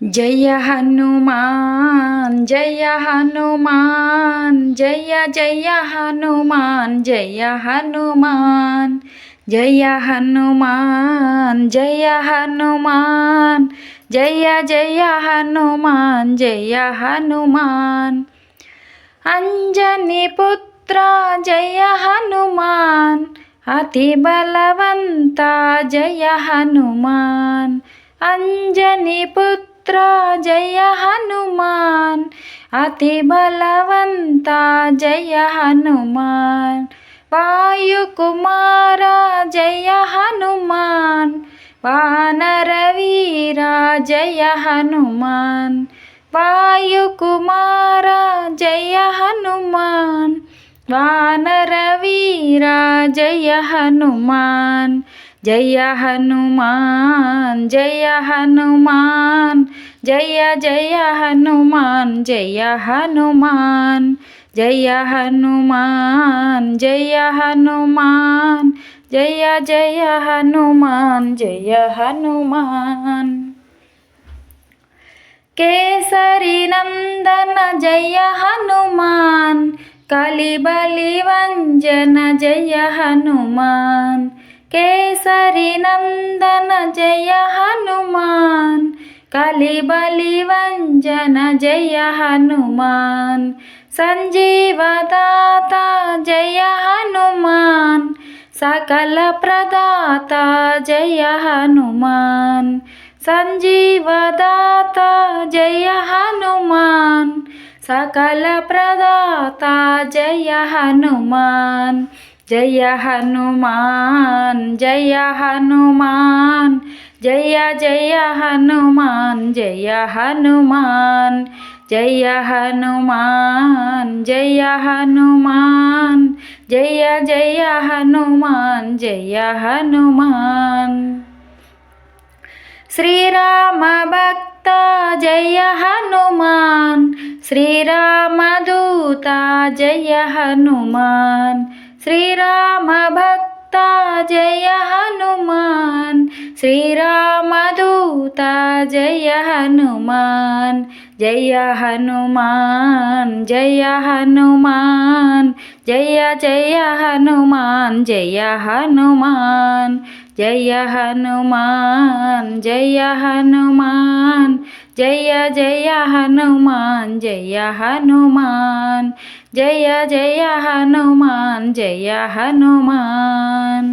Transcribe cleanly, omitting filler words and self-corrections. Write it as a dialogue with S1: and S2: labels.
S1: జయ హనుమాన్ జయ హనుమాన్ జయ జయ హనుమాన్ జయ హనుమాన్ జయ హనుమాన్ జయ హనుమాన్ జయ జయ హనుమాన్ జయ హనుమాన్ అంజని పుత్ర జయ హనుమాన్ అతి బలవంత జయ హనుమాన్ అంజని పుత్ర జయ హనుమాన్ అతి బలవంత జయ హనుమాన్ వాయుకుమార జయ హనుమాన్ వానర వీర జయ హనుమాన్ వాయుకుమార జయ హనుమాన్ వానర వీర జయ హనుమాన్ జయ హనుమాన్ జయ హనుమాన్ జయ జయ హనుమాన్ జయ హనుమాన్ జయ హనుమాన్ జయ హనుమాన్ జయ జయ హనుమాన్ జయ హనుమాన్ కేసరి నందన జయ హనుమాన్ కలిబలి వంజన జయ హనుమాన్ కేసరి నందన జయ హనుమాన్ కలిబలి వంజన జయ హనుమాన్ సంజీవదాత జయ హనుమాన్ సకల ప్రదాత జయ హనుమాన్ సంజీవదాత జయ హనుమాన్ సకల ప్రదాత జయ హనుమాన్ జయ హనుమాన్ జయ హనుమాన్ జయ జయ హనుమాన్ జయ హనుమాన్ జయ హనుమాన్ జయ హనుమాన్ జయ జయ హనుమాన్ జయ హనుమాన్ శ్రీరామ భక్త జయ హనుమాన్ శ్రీరామదూత జయ హనుమాన్ శ్రీరామ భక్త జయ హనుమాన్ శ్రీరామదూత జయ హనుమాన్ జయ హనుమాన్ జయ హనుమాన్ జయ జయ హనుమాన్ జయ హనుమాన్ జయ హనుమాన్ జయ హనుమాన్ జయ జయ హనుమాన్ జయ హనుమాన్ జయ జయ హనుమాన్ జయ హనుమాన్